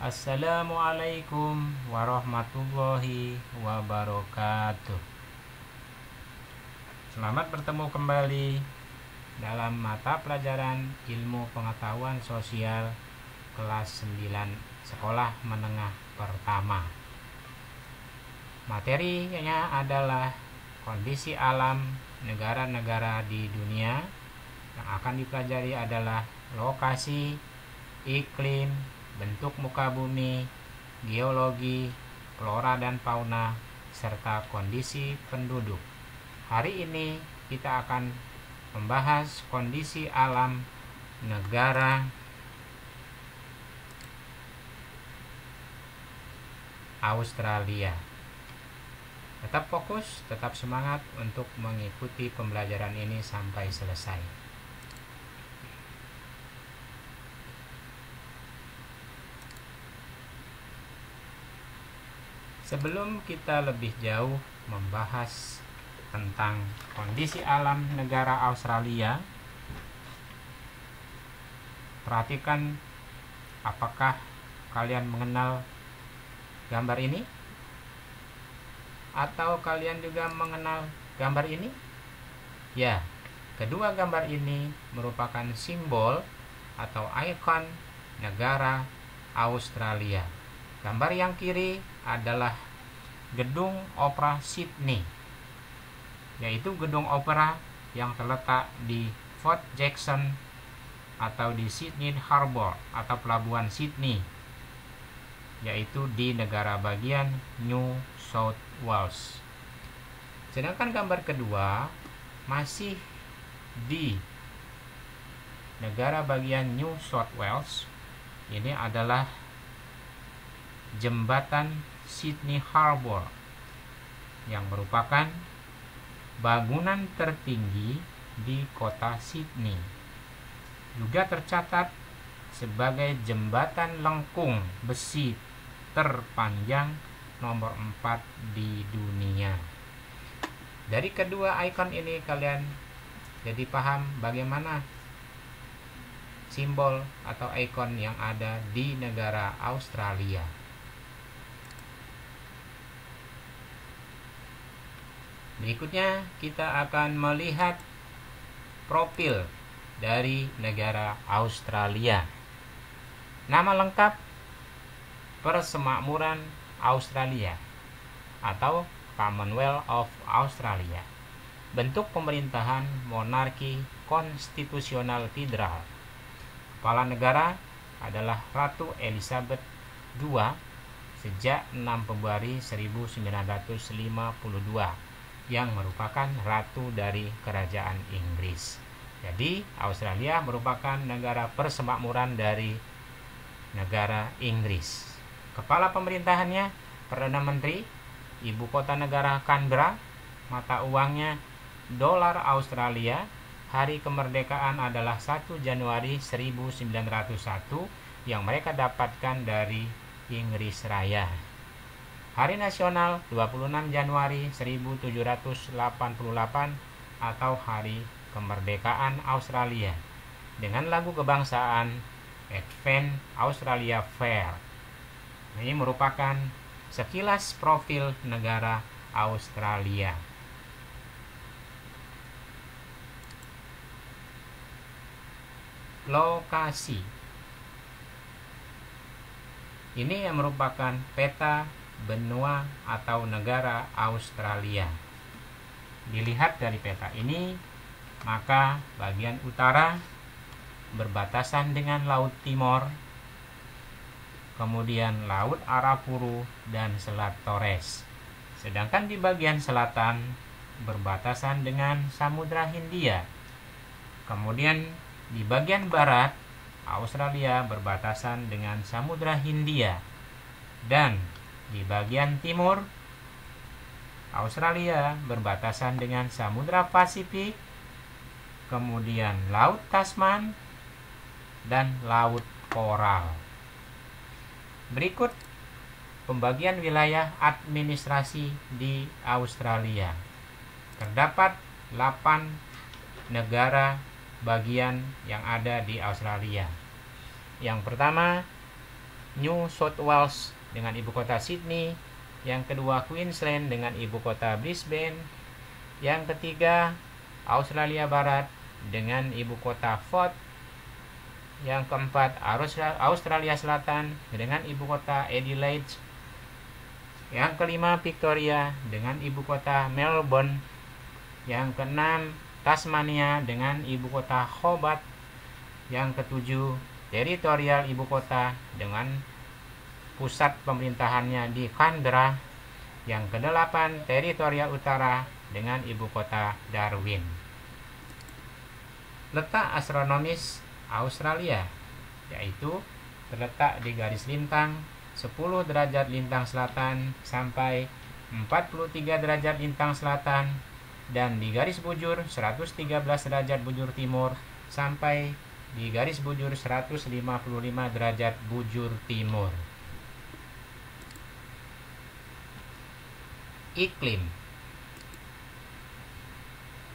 Assalamualaikum warahmatullahi wabarakatuh. Selamat bertemu kembali dalam mata pelajaran Ilmu Pengetahuan Sosial kelas 9 Sekolah Menengah Pertama. Materinya adalah kondisi alam negara-negara di dunia. Yang akan dipelajari adalah lokasi, iklim, bentuk muka bumi, geologi, flora dan fauna, serta kondisi penduduk. Hari ini kita akan membahas kondisi alam negara Australia. Tetap fokus, tetap semangat untuk mengikuti pembelajaran ini sampai selesai. Sebelum kita lebih jauh membahas tentang kondisi alam negara Australia, perhatikan apakah kalian mengenal gambar ini? Atau kalian juga mengenal gambar ini? Ya, kedua gambar ini merupakan simbol atau ikon negara Australia. Gambar yang kiri adalah Gedung Opera Sydney, yaitu gedung opera yang terletak di Fort Jackson atau di Sydney Harbour atau pelabuhan Sydney, yaitu di negara bagian New South Wales. Sedangkan gambar kedua masih di negara bagian New South Wales. Ini adalah Jembatan Sydney Harbour yang merupakan bangunan tertinggi di kota Sydney. Juga tercatat sebagai jembatan lengkung besi terpanjang nomor 4 di dunia. Dari kedua ikon ini kalian jadi paham bagaimana simbol atau ikon yang ada di negara Australia. Berikutnya kita akan melihat profil dari negara Australia. Nama lengkap Persemakmuran Australia atau Commonwealth of Australia. Bentuk pemerintahan monarki konstitusional federal. Kepala negara adalah Ratu Elizabeth II sejak 6 Februari 1952 yang merupakan ratu dari kerajaan Inggris. Jadi Australia merupakan negara persemakmuran dari negara Inggris. Kepala pemerintahannya Perdana Menteri, ibu kota negara Canberra, mata uangnya dolar Australia. Hari kemerdekaan adalah 1 Januari 1901 yang mereka dapatkan dari Inggris Raya. Hari nasional 26 Januari 1788 atau Hari Kemerdekaan Australia dengan lagu kebangsaan Advent Australia Fair. Ini merupakan sekilas profil negara Australia. Lokasi. Ini yang merupakan peta benua atau negara Australia. Dilihat dari peta ini, maka bagian utara berbatasan dengan Laut Timor, kemudian Laut Arafuru dan Selat Torres. Sedangkan di bagian selatan berbatasan dengan Samudra Hindia. Kemudian di bagian barat Australia berbatasan dengan Samudra Hindia, dan di bagian timur Australia berbatasan dengan Samudra Pasifik, kemudian Laut Tasman dan Laut Koral. Berikut pembagian wilayah administrasi di Australia. Terdapat 8 negara bagian yang ada di Australia. Yang pertama New South Wales dengan ibu kota Sydney, yang kedua Queensland dengan ibu kota Brisbane, yang ketiga Australia Barat dengan ibu kota Perth, yang keempat Australia Selatan dengan ibu kota Adelaide, yang kelima Victoria dengan ibu kota Melbourne, yang keenam Tasmania dengan ibu kota Hobart, yang ketujuh teritorial ibu kota dengan pusat pemerintahannya di Canberra, yang kedelapan teritorial utara dengan ibu kota Darwin. Letak astronomis Australia yaitu terletak di garis lintang 10 derajat lintang selatan sampai 43 derajat lintang selatan, dan di garis bujur 113 derajat bujur timur sampai di garis bujur 155 derajat bujur timur.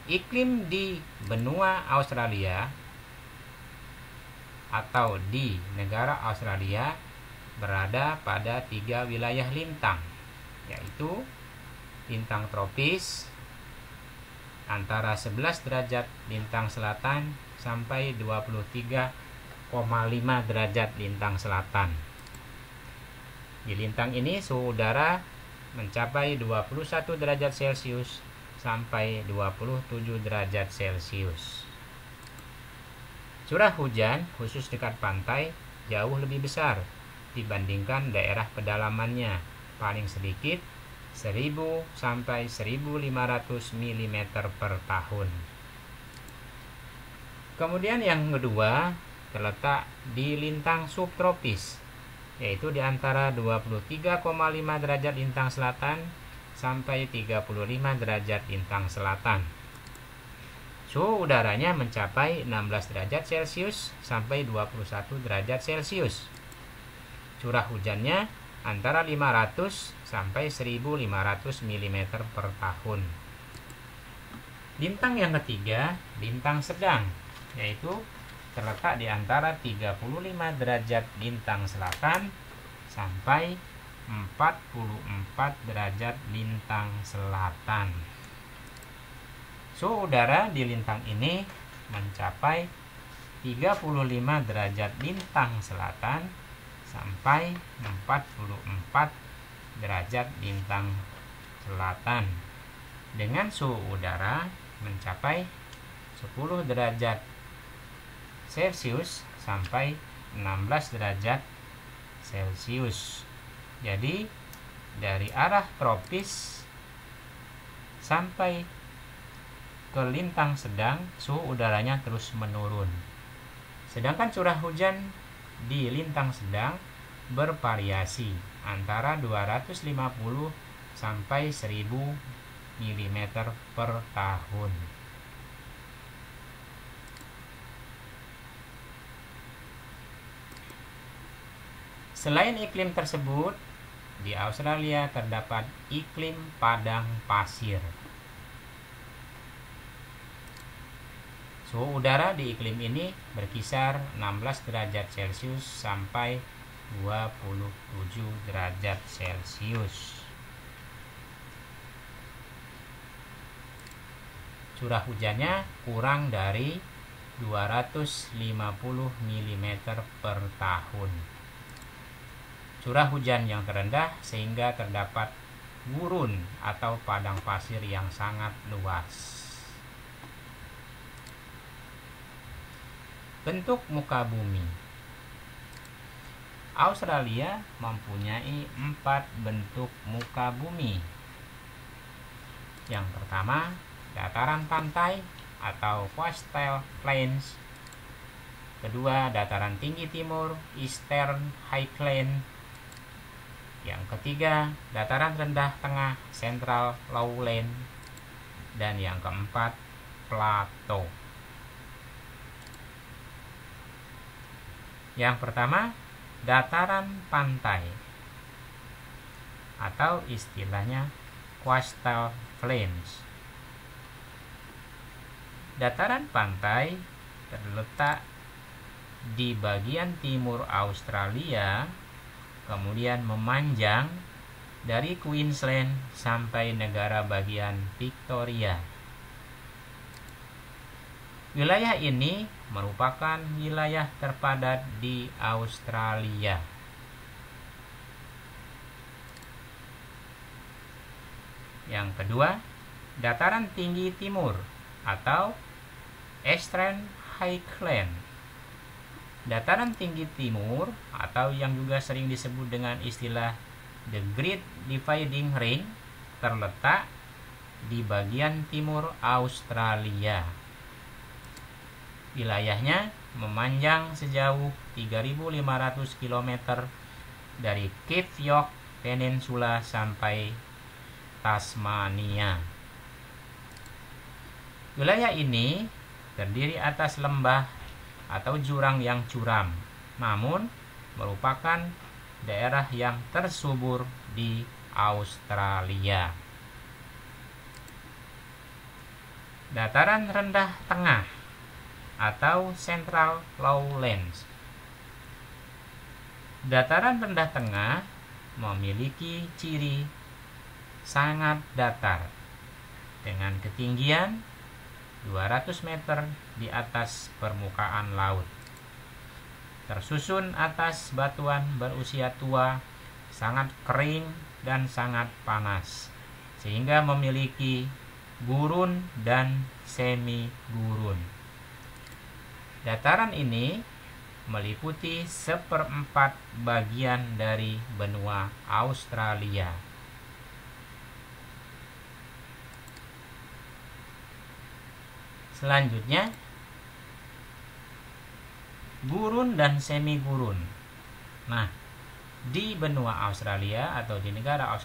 Iklim di benua Australia atau di negara Australia berada pada 3 wilayah lintang, yaitu lintang tropis antara 11 derajat lintang selatan sampai 23,5 derajat lintang selatan. Di lintang ini suhu udara mencapai 21 derajat Celcius sampai 27 derajat Celcius. Curah hujan khusus dekat pantai jauh lebih besar dibandingkan daerah pedalamannya, paling sedikit 1000 sampai 1500 mm per tahun. Kemudian yang kedua terletak di lintang subtropis, yaitu di antara 23,5 derajat lintang selatan sampai 35 derajat lintang selatan. Suhu udaranya mencapai 16 derajat Celcius sampai 21 derajat Celcius. Curah hujannya antara 500 sampai 1500 mm per tahun. Lintang yang ketiga, lintang sedang, yaitu terletak di antara 35 derajat lintang selatan sampai 44 derajat lintang selatan. Suhu udara di lintang ini mencapai 35 derajat lintang selatan sampai 44 derajat lintang selatan, dengan suhu udara mencapai 10 derajat Celcius sampai 16 derajat Celcius. Jadi dari arah tropis sampai ke lintang sedang suhu udaranya terus menurun. Sedangkan curah hujan di lintang sedang bervariasi antara 250 sampai 1000 mm per tahun. Selain iklim tersebut, di Australia terdapat iklim padang pasir. Suhu udara di iklim ini berkisar 16 derajat Celcius sampai 27 derajat Celcius. Curah hujannya kurang dari 250 mm per tahun. Curah hujan yang terendah sehingga terdapat gurun atau padang pasir yang sangat luas. Bentuk muka bumi. Australia mempunyai 4 bentuk muka bumi. Yang pertama, dataran pantai atau coastal plains. Kedua, dataran tinggi timur, Eastern Highland. Yang ketiga, dataran rendah tengah, Central Lowland. Dan yang keempat, plateau. Yang pertama, dataran pantai atau istilahnya coastal plains. Dataran pantai terletak di bagian timur Australia kemudian memanjang dari Queensland sampai negara bagian Victoria. Wilayah ini merupakan wilayah terpadat di Australia. Yang kedua, dataran tinggi timur atau Eastern Highland. Dataran tinggi timur atau yang juga sering disebut dengan istilah The Great Dividing Ring terletak di bagian timur Australia. Wilayahnya memanjang sejauh 3.500 km dari Cape York Peninsula sampai Tasmania. Wilayah ini terdiri atas lembah atau jurang yang curam, namun merupakan daerah yang tersubur di Australia. Dataran rendah tengah atau Central Lowlands. Dataran rendah tengah memiliki ciri sangat datar dengan ketinggian 200 meter di atas permukaan laut. Tersusun atas batuan berusia tua, sangat kering dan sangat panas, sehingga memiliki gurun dan semi gurun. Dataran ini meliputi 1/4 bagian dari benua Australia. Selanjutnya, gurun dan semi gurun. Nah, di benua Australia atau di negara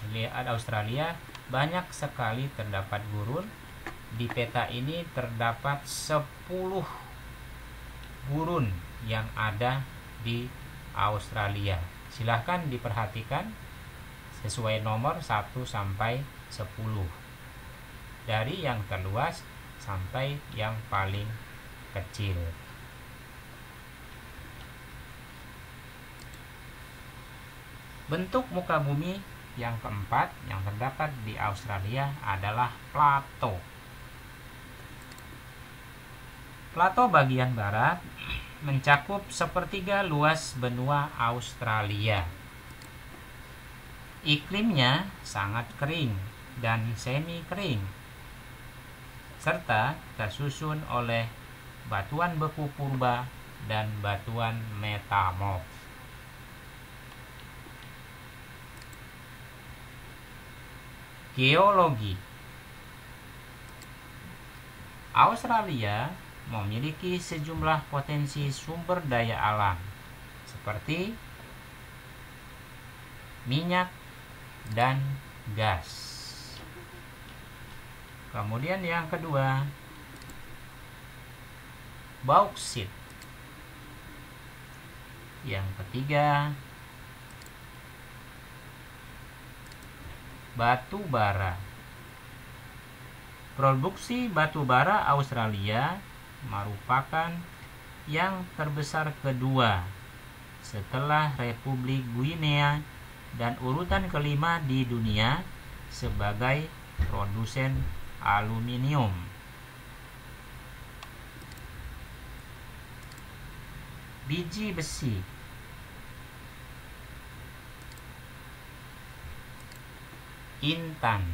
Australia banyak sekali terdapat gurun. Di peta ini terdapat 10 gurun yang ada di Australia. Silahkan diperhatikan sesuai nomor 1 sampai 10. Dari yang terluas sampai yang paling kecil. Bentuk muka bumi yang keempat yang terdapat di Australia adalah plato. Plato bagian barat mencakup 1/3 luas benua Australia. Iklimnya sangat kering dan semi kering, serta tersusun oleh batuan beku purba dan batuan metamorf. Geologi. Australia memiliki sejumlah potensi sumber daya alam seperti minyak dan gas. Kemudian yang kedua, bauksit. Yang ketiga, batu bara. Produksi batu bara Australia merupakan yang terbesar kedua setelah Republik Guinea dan urutan kelima di dunia sebagai produsen aluminium. Biji besi. Intan.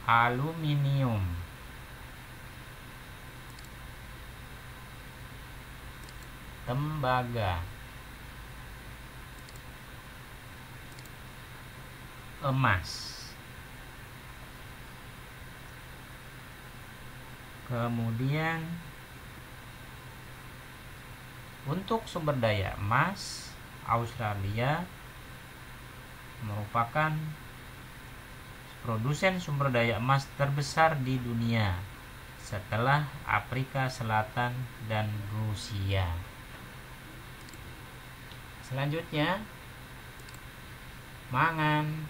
Aluminium. Tembaga. Emas. Kemudian untuk sumber daya emas, Australia merupakan produsen sumber daya emas terbesar di dunia setelah Afrika Selatan dan Rusia. Selanjutnya, mangan,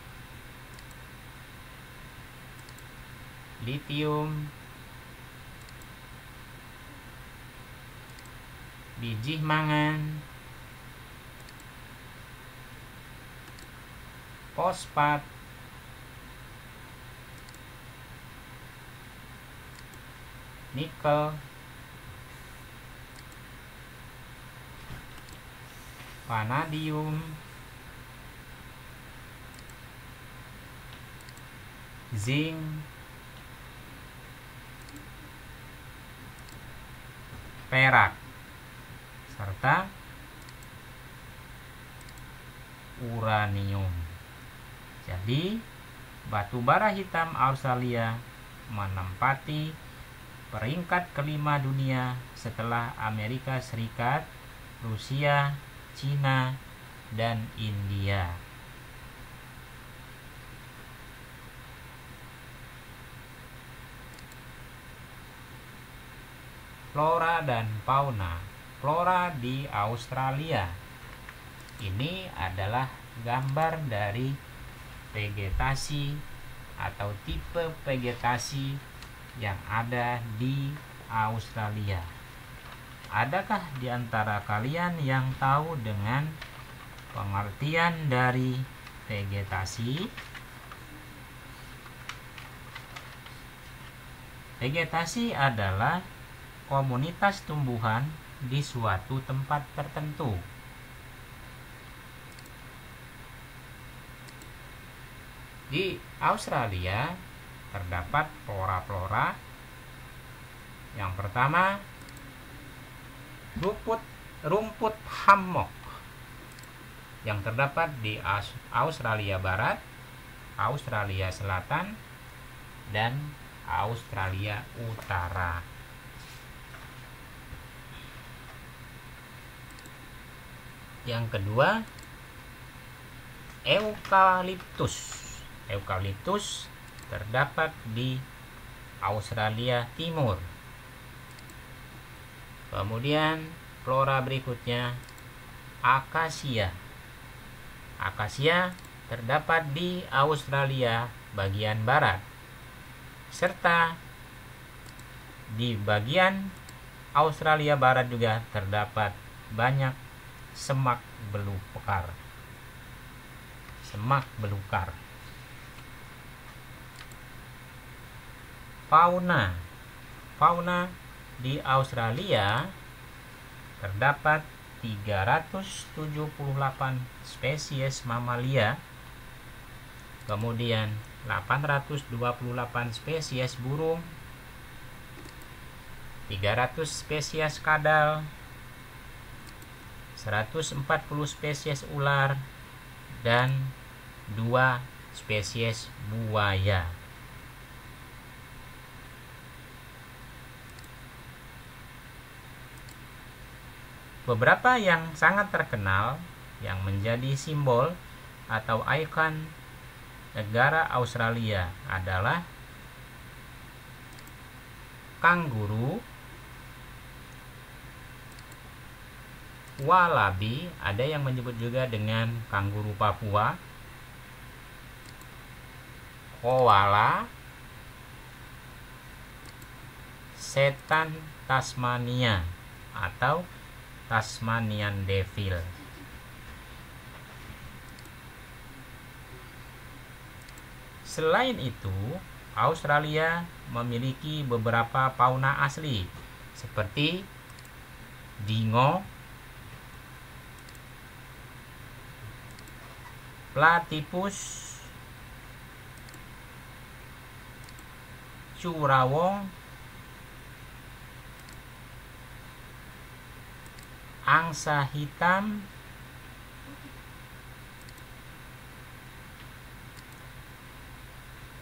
litium, bijih mangan, fosfat, nikel, vanadium, zinc, perak, serta uranium. Jadi, batu bara hitam Australia menempati peringkat kelima dunia setelah Amerika Serikat, Rusia, Cina, dan India. Flora dan fauna. Flora di Australia. Ini adalah gambar dari vegetasi atau tipe vegetasi yang ada di Australia. Adakah di antara kalian yang tahu dengan pengertian dari vegetasi? Vegetasi adalah komunitas tumbuhan di suatu tempat tertentu. Di Australia terdapat flora-flora. Yang pertama, rumput hammock yang terdapat di Australia Barat, Australia Selatan, dan Australia Utara. Yang kedua, eukaliptus. Eukaliptus terdapat di Australia Timur. Kemudian flora berikutnya, akasia. Akasia terdapat di Australia bagian barat, serta di bagian Australia Barat juga terdapat banyak semak belukar. Semak belukar. Fauna. Fauna di Australia terdapat 378 spesies mamalia, kemudian 828 spesies burung, 300 spesies kadal, 140 spesies ular, dan 2 spesies buaya. Beberapa yang sangat terkenal yang menjadi simbol atau ikon negara Australia adalah kanguru, wallaby, ada yang menyebut juga dengan kanguru Papua, koala, setan Tasmania atau Tasmanian Devil. Selain itu, Australia memiliki beberapa fauna asli seperti dingo, platypus, curawong, angsa hitam,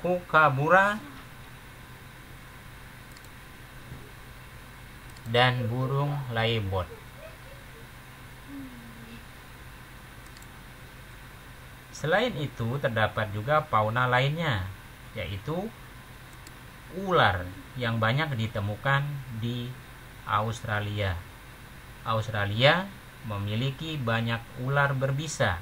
kukabura, dan burung laybot. Selain itu, terdapat juga fauna lainnya, yaitu ular yang banyak ditemukan di Australia. Australia memiliki banyak ular berbisa,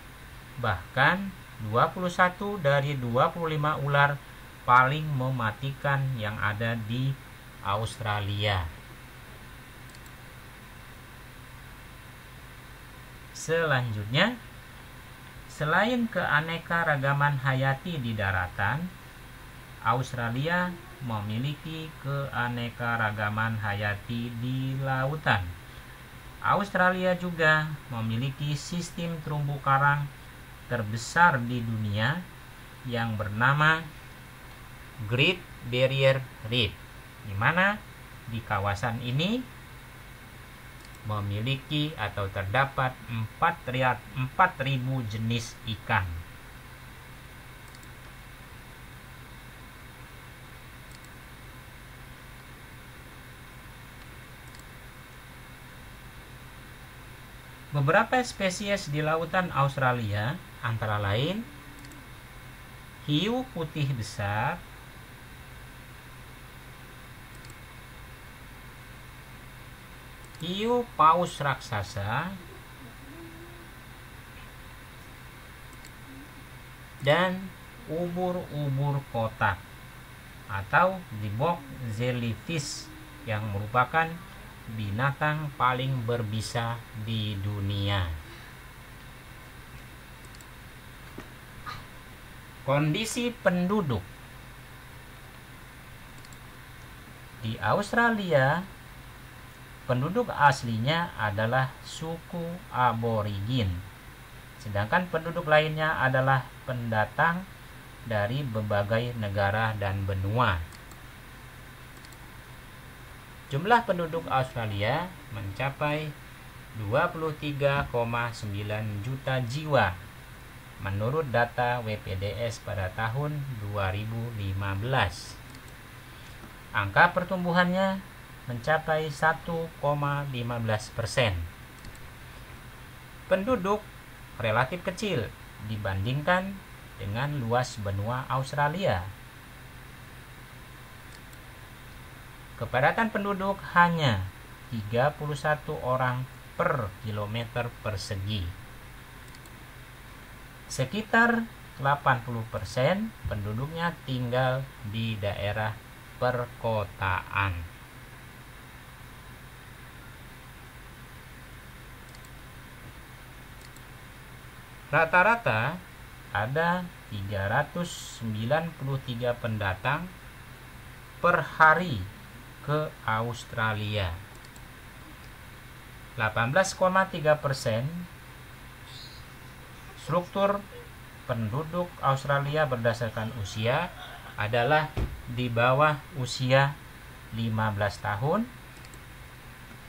bahkan 21 dari 25 ular paling mematikan yang ada di Australia. Selanjutnya, selain keanekaragaman hayati di daratan, Australia memiliki keanekaragaman hayati di lautan. Australia juga memiliki sistem terumbu karang terbesar di dunia yang bernama Great Barrier Reef, di mana di kawasan ini memiliki atau terdapat 4.000 jenis ikan. Beberapa spesies di lautan Australia antara lain hiu putih besar, hiu paus raksasa, dan ubur-ubur kotak atau dibok jellyfish yang merupakan binatang paling berbisa di dunia. Kondisi penduduk di Australia, penduduk aslinya adalah suku aborigin, sedangkan penduduk lainnya adalah pendatang dari berbagai negara dan benua. Jumlah penduduk Australia mencapai 23,9 juta jiwa menurut data WPDS pada tahun 2015. Angka pertumbuhannya mencapai 1,15%. Penduduk relatif kecil dibandingkan dengan luas benua Australia. Kepadatan penduduk hanya 31 orang per kilometer persegi. Sekitar 80% penduduknya tinggal di daerah perkotaan. Rata-rata ada 393 pendatang per hari ke Australia. 18,3% struktur penduduk Australia berdasarkan usia adalah di bawah usia 15 tahun.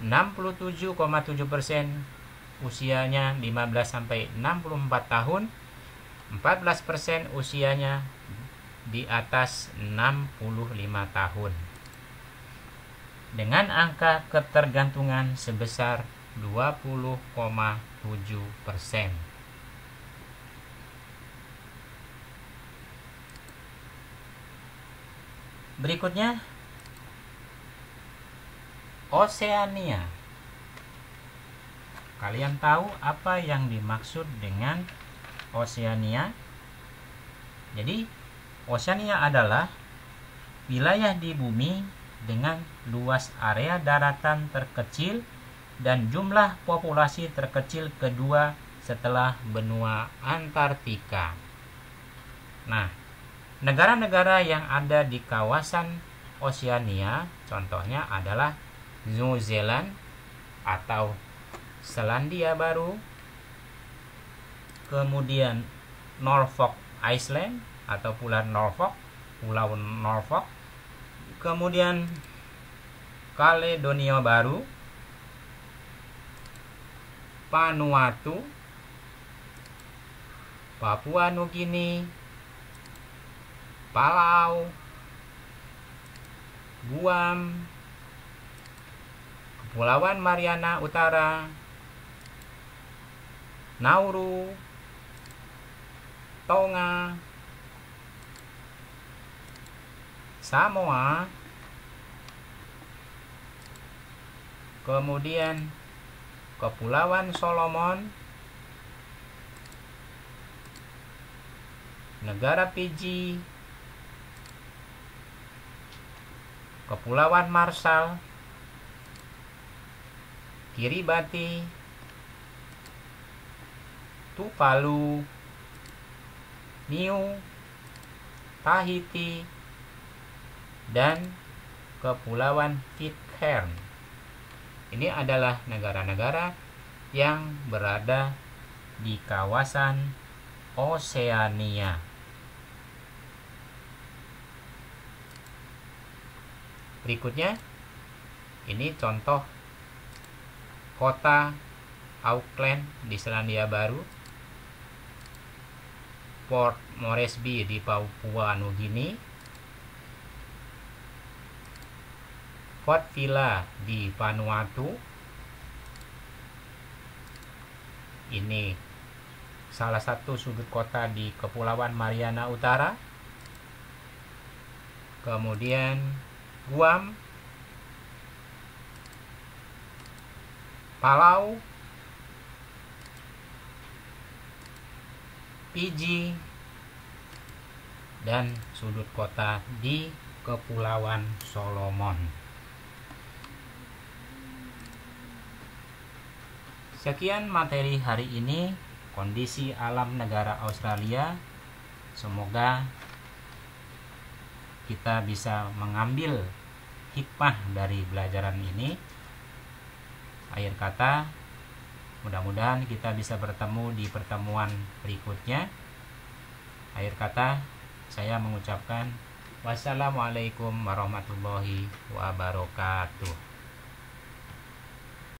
67,7% usianya 15 sampai 64 tahun. 14% usianya di atas 65 tahun. Dengan angka ketergantungan sebesar 20,7%. Berikutnya, Oseania. Kalian tahu apa yang dimaksud dengan Oseania? Jadi, Oseania adalah wilayah di bumi dengan luas area daratan terkecil dan jumlah populasi terkecil kedua setelah benua Antartika. Nah, negara-negara yang ada di kawasan Oseania contohnya adalah New Zealand atau Selandia Baru, kemudian Norfolk Island atau Pulau Norfolk, kemudian Kaledonia Baru, Vanuatu, Papua Nugini, Palau, Guam, Kepulauan Mariana Utara, Nauru, Tonga, Samoa, kemudian Kepulauan Solomon, negara Fiji, Kepulauan Marshall, Kiribati, Tuvalu, Niue, Tahiti, dan Kepulauan Pitcairn. Ini adalah negara-negara yang berada di kawasan Oseania. Berikutnya, ini contoh kota Auckland di Selandia Baru, Port Moresby di Papua Nugini, Port Vila di Vanuatu. Ini salah satu sudut kota di Kepulauan Mariana Utara. Kemudian Guam, Palau, Fiji, dan sudut kota di Kepulauan Solomon. Sekian materi hari ini, kondisi alam negara Australia. Semoga kita bisa mengambil hikmah dari pelajaran ini. Akhir kata, mudah-mudahan kita bisa bertemu di pertemuan berikutnya. Akhir kata, saya mengucapkan wassalamualaikum warahmatullahi wabarakatuh.